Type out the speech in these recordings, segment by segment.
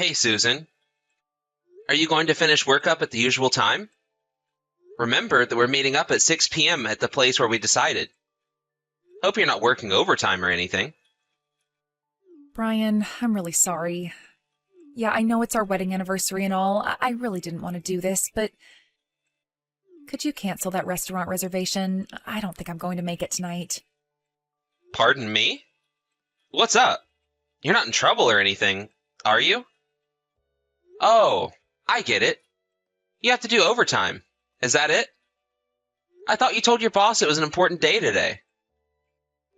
Hey, Susan. Are you going to finish work up at the usual time? Remember that we're meeting up at 6 p.m. at the place where we decided. Hope you're not working overtime or anything. Brian, I'm really sorry. Yeah, I know it's our wedding anniversary and all. I really didn't want to do this, but could you cancel that restaurant reservation? I don't think I'm going to make it tonight. Pardon me? What's up? You're not in trouble or anything, are you? Oh, I get it. You have to do overtime. Is that it? I thought you told your boss it was an important day today.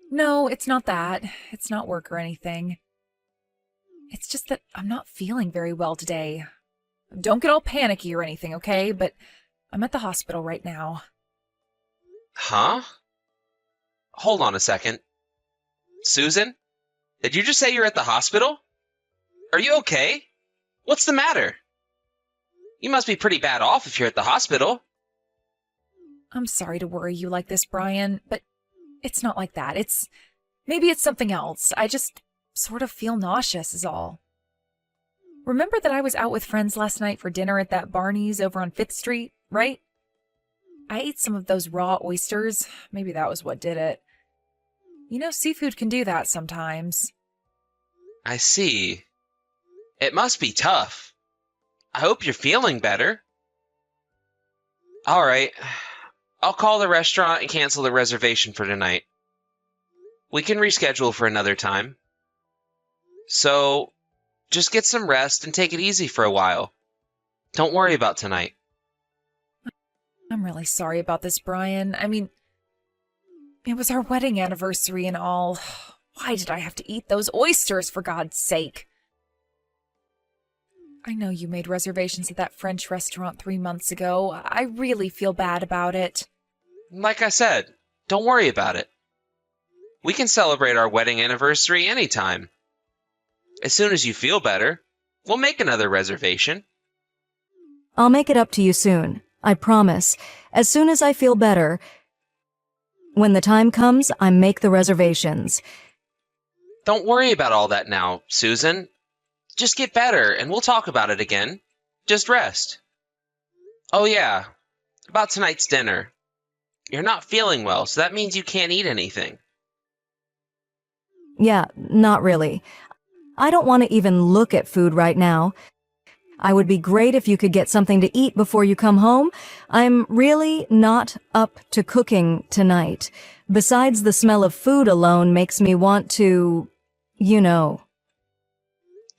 No, it's not that. It's not work or anything. It's just that I'm not feeling very well today. Don't get all panicky or anything, okay? But I'm at the hospital right now. Huh? Hold on a second. Susan? Did you just say you're at the hospital? Are you okay? What's the matter? You must be pretty bad off if you're at the hospital. I'm sorry to worry you like this, Brian, but it's not like that. Maybe it's something else. I just sort of feel nauseous is all. Remember that I was out with friends last night for dinner at that Barney's over on 5th Street, right? I ate some of those raw oysters. Maybe that was what did it. You know, seafood can do that sometimes. I see. It must be tough. I hope you're feeling better. All right. I'll call the restaurant and cancel the reservation for tonight. We can reschedule for another time. So, just get some rest and take it easy for a while. Don't worry about tonight. I'm really sorry about this, Brian. I mean, it was our wedding anniversary and all. Why did I have to eat those oysters, for God's sake? I know you made reservations at that French restaurant 3 months ago. I really feel bad about it. Like I said, don't worry about it. We can celebrate our wedding anniversary anytime. As soon as you feel better, we'll make another reservation. I'll make it up to you soon. I promise. As soon as I feel better. When the time comes, I make the reservations. Don't worry about all that now, Susan. Just get better, and we'll talk about it again. Just rest. Oh yeah, about tonight's dinner. You're not feeling well, so that means you can't eat anything. Yeah, not really. I don't want to even look at food right now. I would be great if you could get something to eat before you come home. I'm really not up to cooking tonight. Besides, the smell of food alone makes me want to, you know.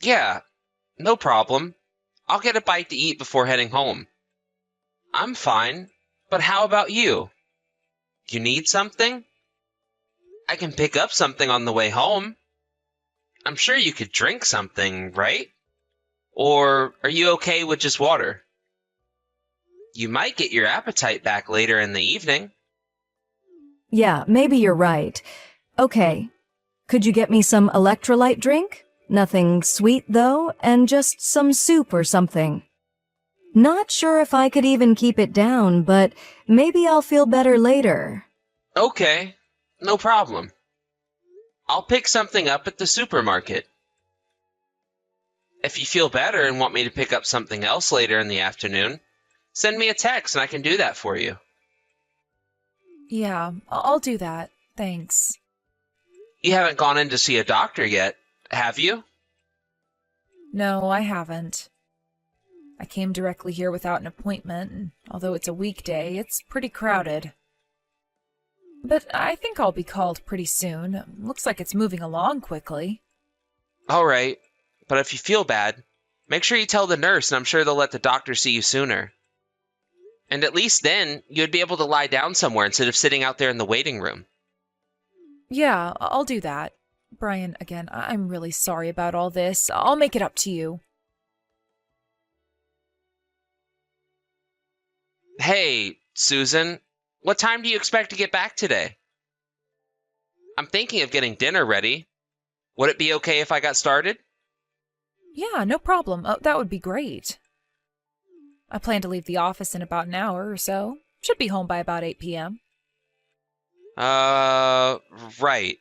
Yeah, no problem. I'll get a bite to eat before heading home. I'm fine, but how about you? You need something? I can pick up something on the way home. I'm sure you could drink something, right? Or are you okay with just water? You might get your appetite back later in the evening. Yeah, maybe you're right. Okay. Could you get me some electrolyte drink? Nothing sweet, though, and just some soup or something. Not sure if I could even keep it down, but maybe I'll feel better later. Okay, no problem. I'll pick something up at the supermarket. If you feel better and want me to pick up something else later in the afternoon, send me a text and I can do that for you. Yeah, I'll do that. Thanks. You haven't gone in to see a doctor yet, have you? No, I haven't. I came directly here without an appointment, and although it's a weekday, it's pretty crowded. But I think I'll be called pretty soon. Looks like it's moving along quickly. All right, but if you feel bad, make sure you tell the nurse and I'm sure they'll let the doctor see you sooner. And at least then, you'd be able to lie down somewhere instead of sitting out there in the waiting room. Yeah, I'll do that. Brian, again, I'm really sorry about all this. I'll make it up to you. Hey, Susan, what time do you expect to get back today? I'm thinking of getting dinner ready. Would it be okay if I got started? Yeah, no problem. That would be great. I plan to leave the office in about an hour or so. Should be home by about 8 p.m. Right.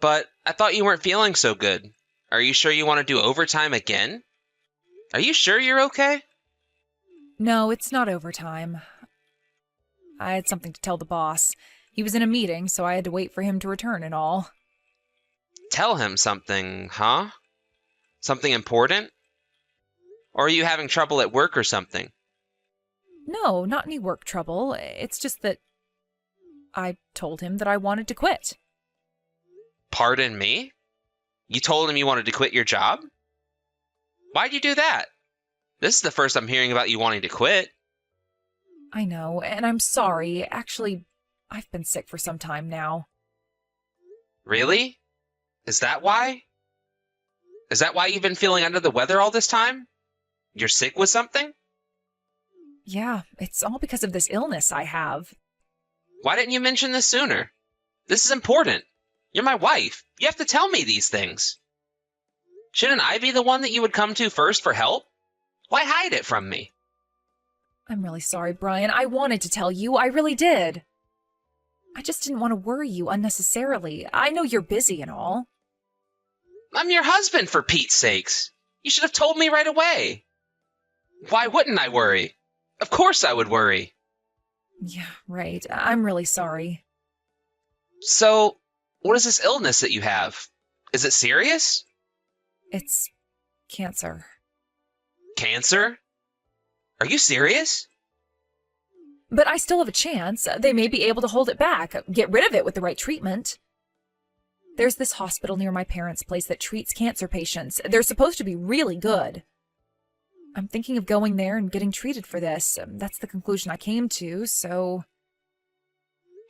But I thought you weren't feeling so good. Are you sure you want to do overtime again? Are you sure you're okay? No, it's not overtime. I had something to tell the boss. He was in a meeting, so I had to wait for him to return and all. Tell him something, huh? Something important? Or are you having trouble at work or something? No, not any work trouble. It's just that I told him that I wanted to quit. Pardon me? You told him you wanted to quit your job? Why'd you do that? This is the first I'm hearing about you wanting to quit. I know, and I'm sorry. Actually, I've been sick for some time now. Really? Is that why? Is that why you've been feeling under the weather all this time? You're sick with something? Yeah, it's all because of this illness I have. Why didn't you mention this sooner? This is important. You're my wife. You have to tell me these things. Shouldn't I be the one that you would come to first for help? Why hide it from me? I'm really sorry, Brian. I wanted to tell you. I really did. I just didn't want to worry you unnecessarily. I know you're busy and all. I'm your husband, for Pete's sakes. You should have told me right away. Why wouldn't I worry? Of course I would worry. Yeah, right. I'm really sorry. So, what is this illness that you have? Is it serious? It's cancer. Cancer? Are you serious? But I still have a chance. They may be able to hold it back, get rid of it with the right treatment. There's this hospital near my parents' place that treats cancer patients. They're supposed to be really good. I'm thinking of going there and getting treated for this. That's the conclusion I came to, so...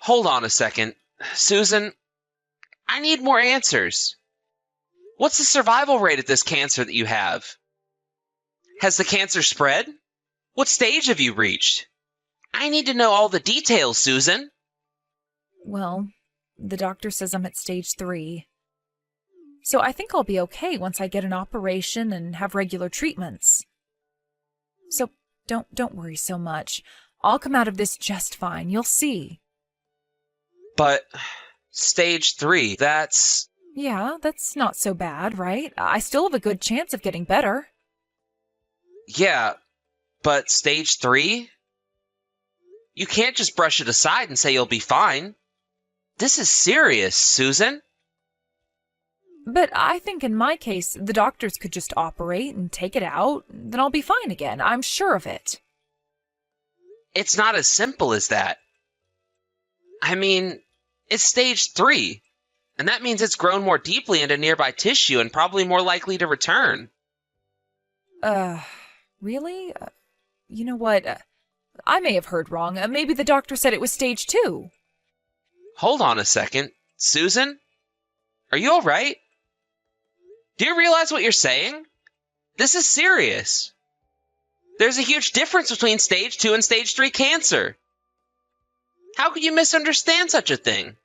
Hold on a second. Susan, I need more answers. What's the survival rate of this cancer that you have? Has the cancer spread? What stage have you reached? I need to know all the details, Susan. Well, the doctor says I'm at stage 3. So I think I'll be okay once I get an operation and have regular treatments. So don't worry so much. I'll come out of this just fine. You'll see. But stage 3, that's... Yeah, that's not so bad, right? I still have a good chance of getting better. Yeah, but stage 3? You can't just brush it aside and say you'll be fine. This is serious, Susan. But I think in my case, the doctors could just operate and take it out, then I'll be fine again. I'm sure of it. It's not as simple as that. I mean, it's stage 3, and that means it's grown more deeply into nearby tissue and probably more likely to return. Really? You know what? I may have heard wrong. Maybe the doctor said it was stage 2. Hold on a second. Susan? Are you alright? Do you realize what you're saying? This is serious. There's a huge difference between stage 2 and stage 3 cancer. How could you misunderstand such a thing?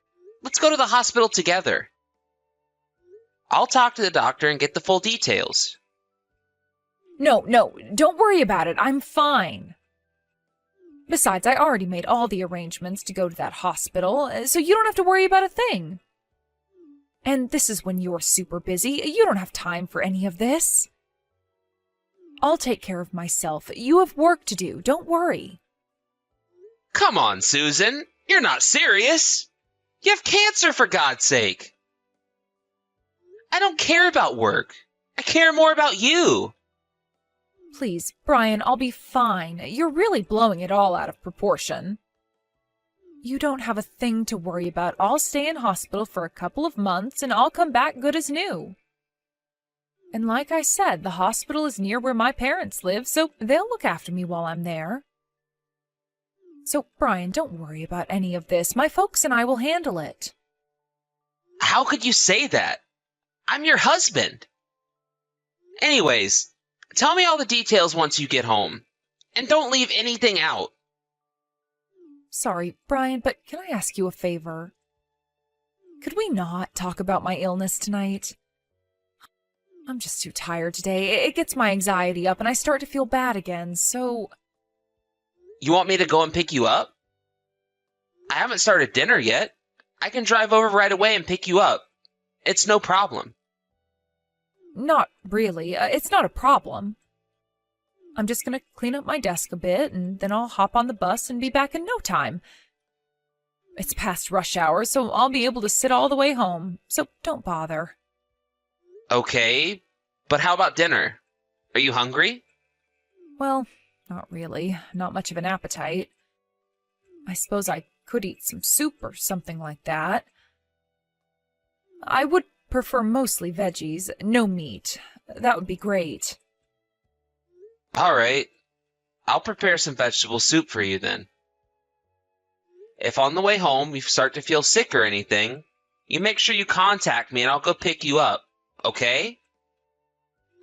Let's go to the hospital together. I'll talk to the doctor and get the full details. No, don't worry about it. I'm fine. Besides, I already made all the arrangements to go to that hospital, so you don't have to worry about a thing. And this is when you're super busy. You don't have time for any of this. I'll take care of myself. You have work to do. Don't worry. Come on, Susan. You're not serious. You have cancer, for God's sake. I don't care about work. I care more about you. Please, Brian, I'll be fine. You're really blowing it all out of proportion. You don't have a thing to worry about. I'll stay in hospital for a couple of months and I'll come back good as new. And like I said, the hospital is near where my parents live, so they'll look after me while I'm there. So, Brian, don't worry about any of this. My folks and I will handle it. How could you say that? I'm your husband. Anyways, tell me all the details once you get home. And don't leave anything out. Sorry, Brian, but can I ask you a favor? Could we not talk about my illness tonight? I'm just too tired today. It gets my anxiety up and I start to feel bad again, so... You want me to go and pick you up? I haven't started dinner yet. I can drive over right away and pick you up. It's no problem. Not really. It's not a problem. I'm just going to clean up my desk a bit, and then I'll hop on the bus and be back in no time. It's past rush hour, so I'll be able to sit all the way home, so don't bother. Okay, but how about dinner? Are you hungry? Well, not really. Not much of an appetite. I suppose I could eat some soup or something like that. I would prefer mostly veggies, no meat. That would be great. All right, I'll prepare some vegetable soup for you then. If on the way home you start to feel sick or anything, you make sure you contact me and I'll go pick you up, okay?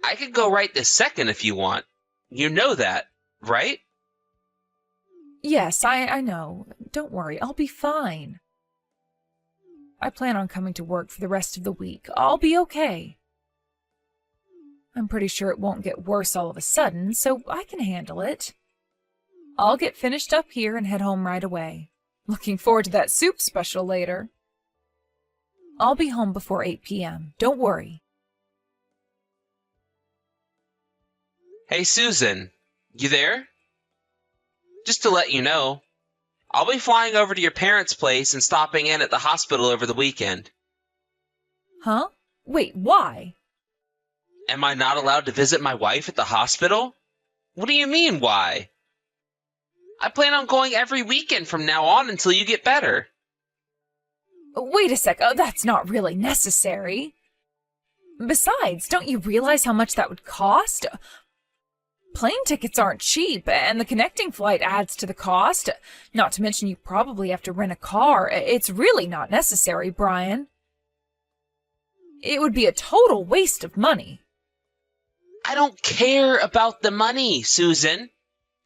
I can go right this second if you want. You know that, right? Yes, I know. Don't worry, I'll be fine. I plan on coming to work for the rest of the week. I'll be okay. I'm pretty sure it won't get worse all of a sudden, so I can handle it. I'll get finished up here and head home right away. Looking forward to that soup special later. I'll be home before 8 p.m. Don't worry. Hey, Susan, you there? Just to let you know, I'll be flying over to your parents' place and stopping in at the hospital over the weekend. Huh? Wait, why? Am I not allowed to visit my wife at the hospital? What do you mean, why? I plan on going every weekend from now on until you get better. Wait a sec, that's not really necessary. Besides, don't you realize how much that would cost? Plane tickets aren't cheap, and the connecting flight adds to the cost. Not to mention you probably have to rent a car. It's really not necessary, Brian. It would be a total waste of money. I don't care about the money, Susan.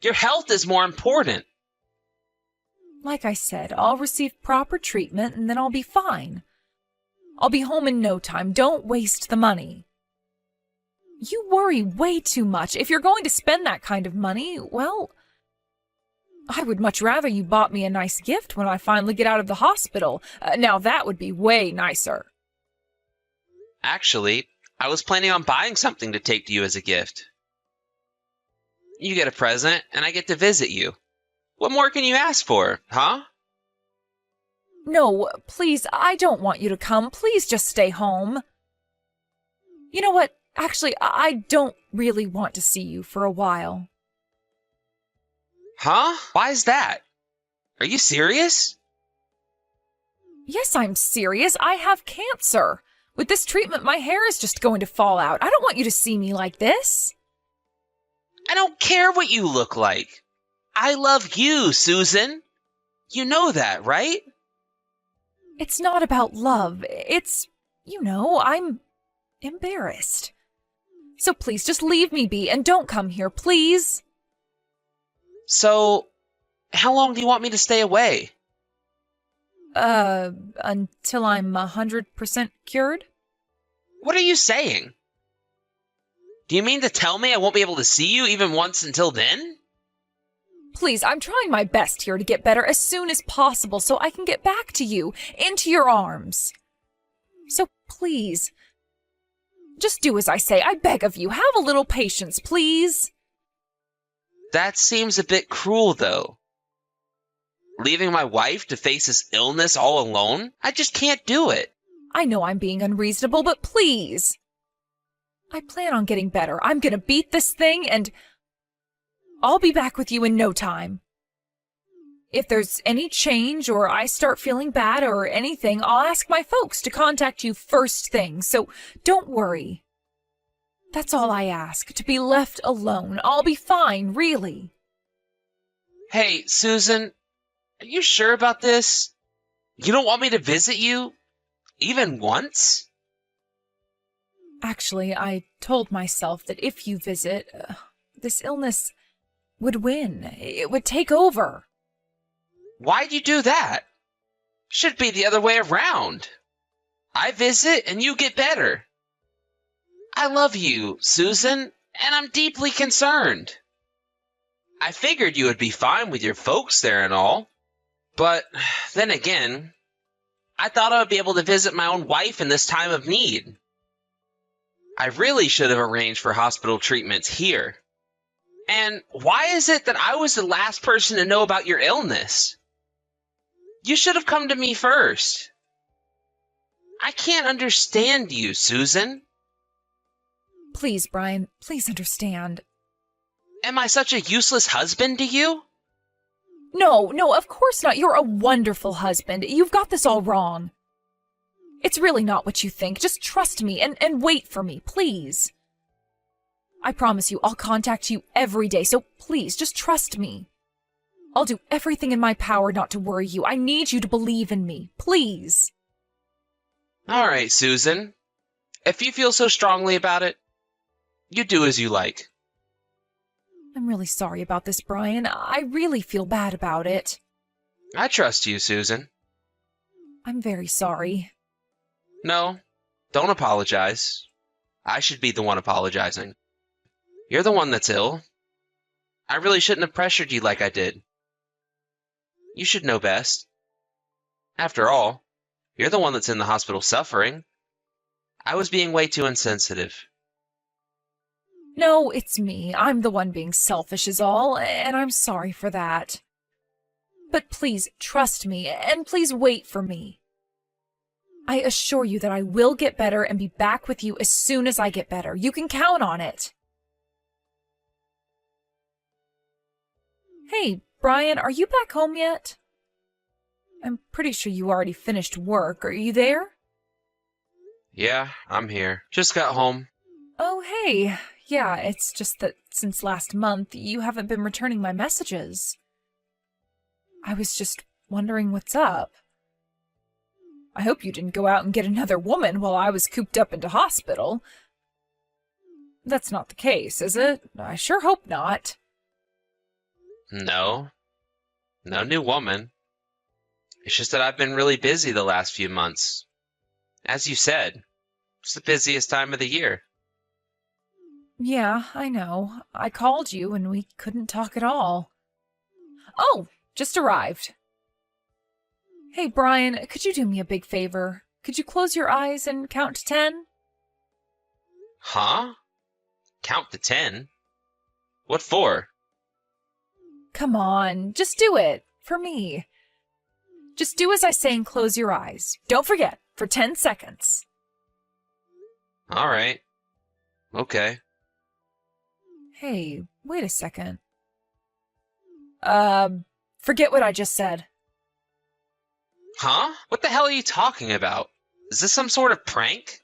Your health is more important. Like I said, I'll receive proper treatment and then I'll be fine. I'll be home in no time. Don't waste the money. You worry way too much. If you're going to spend that kind of money, well, I would much rather you bought me a nice gift when I finally get out of the hospital. Now that would be way nicer. Actually, I was planning on buying something to take to you as a gift. You get a present, and I get to visit you. What more can you ask for, huh? No, please, I don't want you to come. Please just stay home. You know what? Actually, I don't really want to see you for a while. Huh? Why's that? Are you serious? Yes, I'm serious. I have cancer. With this treatment, my hair is just going to fall out. I don't want you to see me like this. I don't care what you look like. I love you, Susan. You know that, right? It's not about love. It's, I'm embarrassed. So please, just leave me be and don't come here, please. So, how long do you want me to stay away? Until I'm 100% cured? What are you saying? Do you mean to tell me I won't be able to see you even once until then? Please, I'm trying my best here to get better as soon as possible so I can get back to you, into your arms. So please, just do as I say. I beg of you, have a little patience, please. That seems a bit cruel, though. Leaving my wife to face this illness all alone? I just can't do it. I know I'm being unreasonable, but please. I plan on getting better. I'm gonna beat this thing, and I'll be back with you in no time. If there's any change or I start feeling bad or anything, I'll ask my folks to contact you first thing, so don't worry. That's all I ask, to be left alone. I'll be fine, really. Hey, Susan, are you sure about this? You don't want me to visit you? Even once? Actually, I told myself that if you visit, this illness would win. It would take over. Why'd you do that? Should be the other way around. I visit and you get better. I love you, Susan, and I'm deeply concerned. I figured you would be fine with your folks there and all. But then again, I thought I would be able to visit my own wife in this time of need. I really should have arranged for hospital treatments here. And why is it that I was the last person to know about your illness? You should have come to me first. I can't understand you, Susan. Please, Brian, please understand. Am I such a useless husband to you? No, of course not. You're a wonderful husband. You've got this all wrong. It's really not what you think. Just trust me and wait for me, please. I promise you, I'll contact you every day, so please, just trust me. I'll do everything in my power not to worry you. I need you to believe in me, please. All right, Susan. If you feel so strongly about it, you do as you like. I'm really sorry about this, Brian. I really feel bad about it. I trust you, Susan. I'm very sorry. No, don't apologize. I should be the one apologizing. You're the one that's ill. I really shouldn't have pressured you like I did. You should know best. After all, you're the one that's in the hospital suffering. I was being way too insensitive. No, it's me. I'm the one being selfish is all, and I'm sorry for that. But please trust me, and please wait for me. I assure you that I will get better and be back with you as soon as I get better. You can count on it. Hey, Brian, are you back home yet? I'm pretty sure you already finished work. Are you there? Yeah, I'm here. Just got home. Oh, hey. Yeah, it's just that since last month, you haven't been returning my messages. I was just wondering what's up. I hope you didn't go out and get another woman while I was cooped up into hospital. That's not the case, is it? I sure hope not. No. No new woman. It's just that I've been really busy the last few months. As you said, it's the busiest time of the year. Yeah, I know. I called you and we couldn't talk at all. Oh, just arrived. Hey, Brian, could you do me a big favor? Could you close your eyes and count to 10? Huh? Count to 10? What for? Come on, just do it. For me. Just do as I say and close your eyes. Don't forget, for 10 seconds. All right. Okay. Hey, wait a second. Forget what I just said. Huh? What the hell are you talking about? Is this some sort of prank?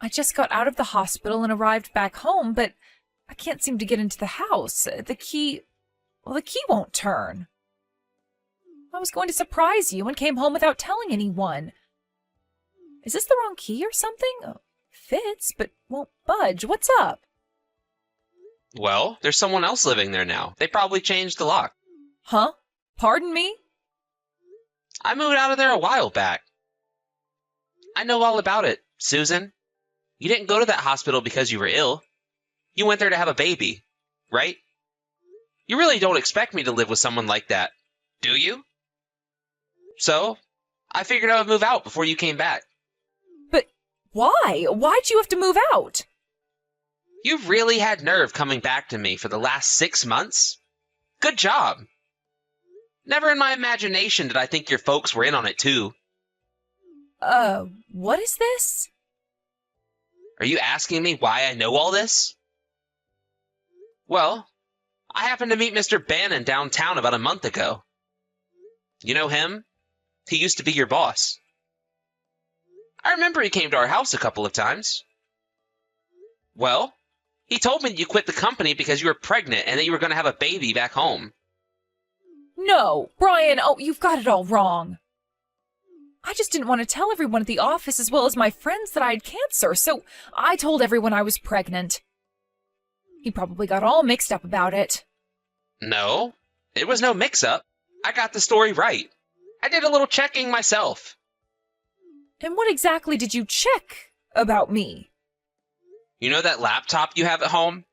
I just got out of the hospital and arrived back home, but I can't seem to get into the house. The key won't turn. I was going to surprise you and came home without telling anyone. Is this the wrong key or something? Fits, but won't budge. What's up? Well, there's someone else living there now. They probably changed the lock. Huh? Pardon me? I moved out of there a while back. I know all about it, Susan. You didn't go to that hospital because you were ill. You went there to have a baby, right? You really don't expect me to live with someone like that, do you? So, I figured I would move out before you came back. But why? Why'd you have to move out? You've really had nerve coming back to me for the last 6 months. Good job. Never in my imagination did I think your folks were in on it too. What is this? Are you asking me why I know all this? Well, I happened to meet Mr. Bannon downtown about a month ago. You know him? He used to be your boss. I remember he came to our house a couple of times. Well, he told me you quit the company because you were pregnant and that you were going to have a baby back home. No, Brian, you've got it all wrong. I just didn't want to tell everyone at the office as well as my friends that I had cancer, so I told everyone I was pregnant. He probably got all mixed up about it. No, it was no mix-up. I got the story right. I did a little checking myself. And what exactly did you check about me? You know that laptop you have at home?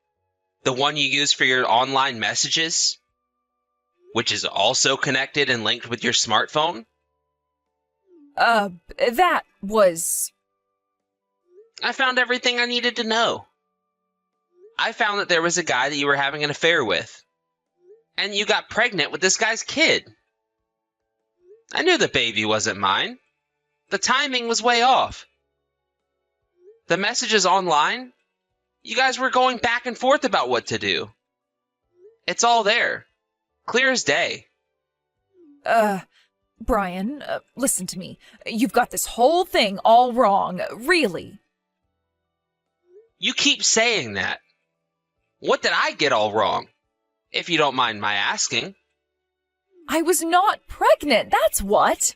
The one you use for your online messages? Which is also connected and linked with your smartphone? That was... I found everything I needed to know. I found that there was a guy that you were having an affair with, and you got pregnant with this guy's kid. I knew the baby wasn't mine. The timing was way off. The messages online, you guys were going back and forth about what to do. It's all there. Clear as day. Brian, listen to me. You've got this whole thing all wrong, really. You keep saying that. What did I get all wrong? If you don't mind my asking. I was not pregnant, that's what.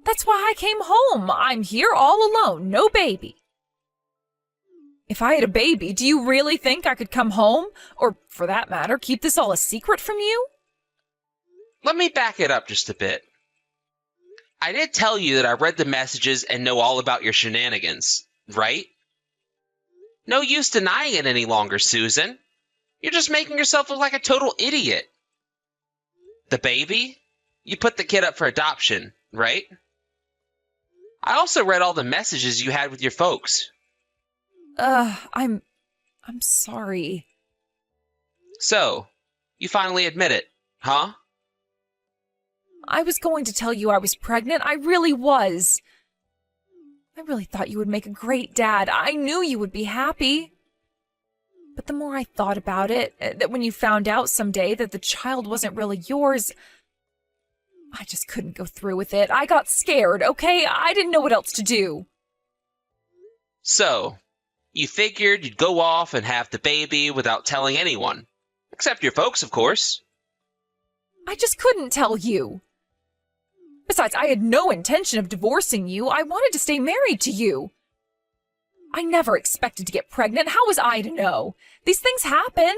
That's why I came home. I'm here all alone, no baby. If I had a baby, do you really think I could come home? Or, for that matter, keep this all a secret from you? Let me back it up just a bit. I did tell you that I read the messages and know all about your shenanigans, right? No use denying it any longer, Susan. You're just making yourself look like a total idiot. The baby? You put the kid up for adoption, right? I also read all the messages you had with your folks. I'm sorry. So, you finally admit it, huh? I was going to tell you I was pregnant. I really was. I really thought you would make a great dad. I knew you would be happy. But the more I thought about it, that when you found out someday that the child wasn't really yours, I just couldn't go through with it. I got scared, okay? I didn't know what else to do. So, you figured you'd go off and have the baby without telling anyone. Except your folks, of course. I just couldn't tell you. Besides, I had no intention of divorcing you. I wanted to stay married to you. I never expected to get pregnant. How was I to know? These things happen.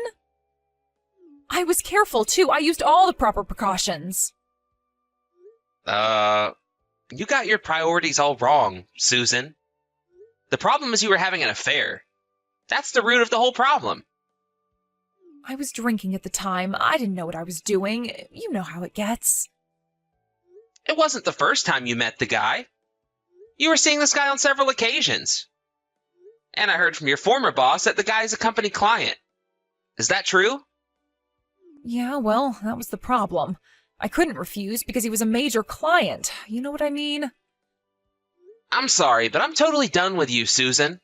I was careful, too. I used all the proper precautions. You got your priorities all wrong, Susan. The problem is you were having an affair. That's the root of the whole problem. I was drinking at the time. I didn't know what I was doing. You know how it gets. It wasn't the first time you met the guy. You were seeing this guy on several occasions. And I heard from your former boss that the guy's a company client. Is that true? Yeah, well, that was the problem. I couldn't refuse because he was a major client. You know what I mean? I'm sorry, but I'm totally done with you, Susan.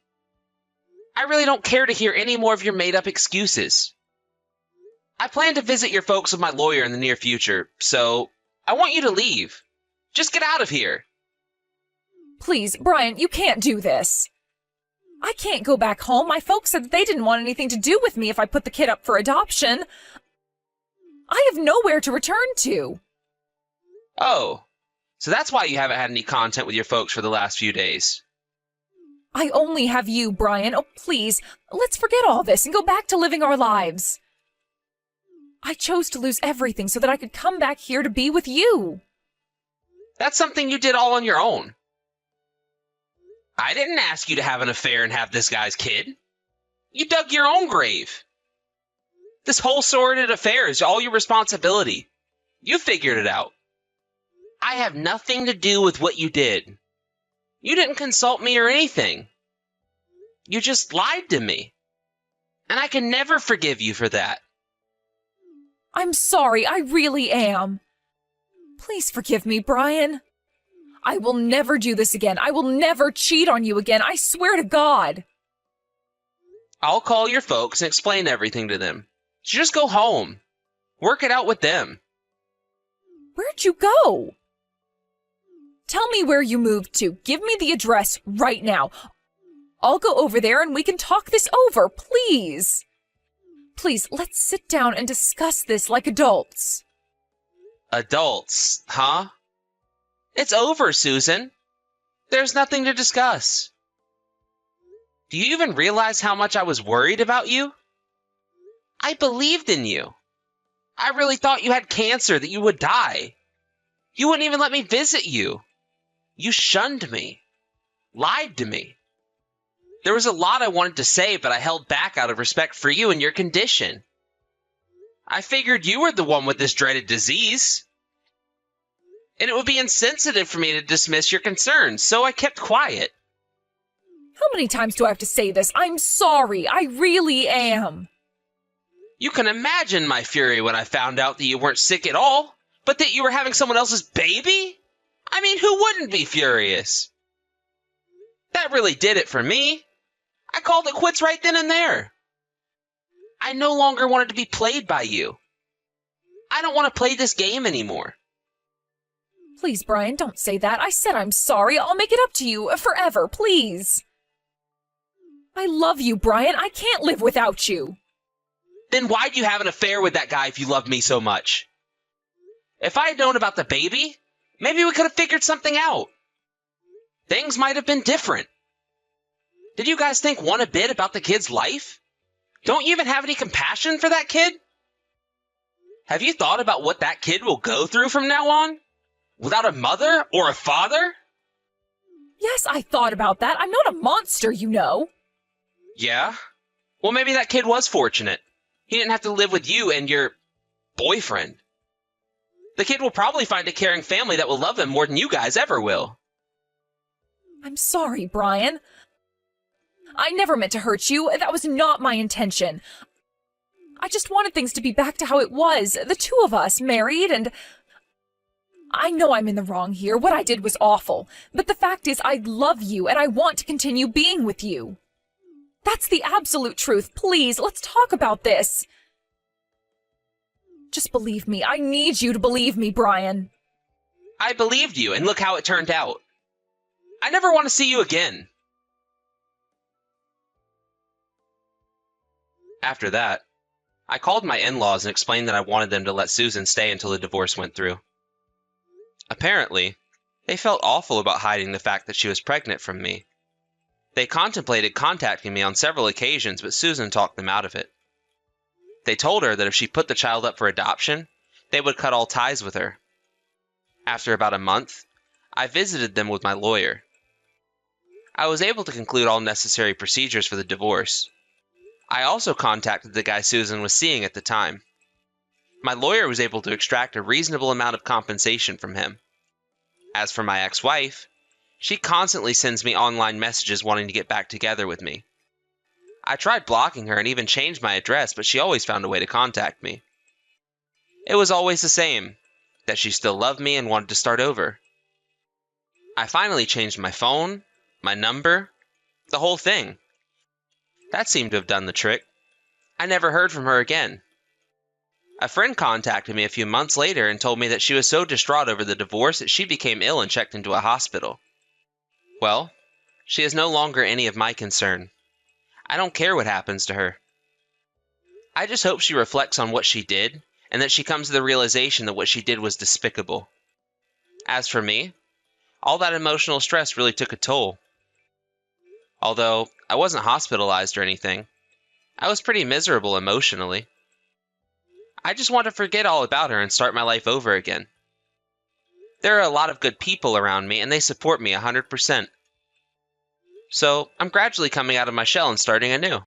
I really don't care to hear any more of your made-up excuses. I plan to visit your folks with my lawyer in the near future, so I want you to leave. Just get out of here. Please, Brian, you can't do this. I can't go back home. My folks said that they didn't want anything to do with me if I put the kid up for adoption. I have nowhere to return to. Oh, so that's why you haven't had any contact with your folks for the last few days. I only have you, Brian. Oh, please, let's forget all this and go back to living our lives. I chose to lose everything so that I could come back here to be with you. That's something you did all on your own. I didn't ask you to have an affair and have this guy's kid. You dug your own grave. This whole sordid affair is all your responsibility. You figured it out. I have nothing to do with what you did. You didn't consult me or anything. You just lied to me. And I can never forgive you for that. I'm sorry, I really am. Please forgive me, Brian. I will never do this again. I will never cheat on you again. I swear to God. I'll call your folks and explain everything to them. Just go home. Work it out with them. Where'd you go? Tell me where you moved to. Give me the address right now. I'll go over there and we can talk this over, please. Please, let's sit down and discuss this like adults. Adults, huh? It's over, Susan. There's nothing to discuss. Do you even realize how much I was worried about you? I believed in you. I really thought you had cancer, that you would die. You wouldn't even let me visit you. You shunned me. Lied to me. There was a lot I wanted to say, but I held back out of respect for you and your condition. I figured you were the one with this dreaded disease. And it would be insensitive for me to dismiss your concerns, so I kept quiet. How many times do I have to say this? I'm sorry. I really am. You can imagine my fury when I found out that you weren't sick at all, but that you were having someone else's baby? I mean, who wouldn't be furious? That really did it for me. I called it quits right then and there. I no longer wanted to be played by you. I don't want to play this game anymore. Please, Brian, don't say that. I said I'm sorry. I'll make it up to you forever, please. I love you, Brian. I can't live without you. Then why'd you have an affair with that guy if you loved me so much? If I had known about the baby, maybe we could have figured something out. Things might have been different. Did you guys think one a bit about the kid's life? Don't you even have any compassion for that kid? Have you thought about what that kid will go through from now on? Without a mother or a father? Yes, I thought about that. I'm not a monster, you know. Yeah? Well, maybe that kid was fortunate. He didn't have to live with you and your boyfriend. The kid will probably find a caring family that will love him more than you guys ever will. I'm sorry, Brian. I never meant to hurt you. That was not my intention. I just wanted things to be back to how it was. The two of us, married, and... I know I'm in the wrong here. What I did was awful. But the fact is, I love you, and I want to continue being with you. That's the absolute truth. Please, let's talk about this. Just believe me. I need you to believe me, Brian. I believed you, and look how it turned out. I never want to see you again. After that, I called my in-laws and explained that I wanted them to let Susan stay until the divorce went through. Apparently, they felt awful about hiding the fact that she was pregnant from me. They contemplated contacting me on several occasions, but Susan talked them out of it. They told her that if she put the child up for adoption, they would cut all ties with her. After about a month, I visited them with my lawyer. I was able to conclude all necessary procedures for the divorce. I also contacted the guy Susan was seeing at the time. My lawyer was able to extract a reasonable amount of compensation from him. As for my ex-wife, she constantly sends me online messages wanting to get back together with me. I tried blocking her and even changed my address, but she always found a way to contact me. It was always the same, that she still loved me and wanted to start over. I finally changed my phone, my number, the whole thing. That seemed to have done the trick. I never heard from her again. A friend contacted me a few months later and told me that she was so distraught over the divorce that she became ill and checked into a hospital. Well, she is no longer any of my concern. I don't care what happens to her. I just hope she reflects on what she did, and that she comes to the realization that what she did was despicable. As for me, all that emotional stress really took a toll. Although I wasn't hospitalized or anything, I was pretty miserable emotionally. I just want to forget all about her and start my life over again. There are a lot of good people around me, and they support me 100%. So I'm gradually coming out of my shell and starting anew.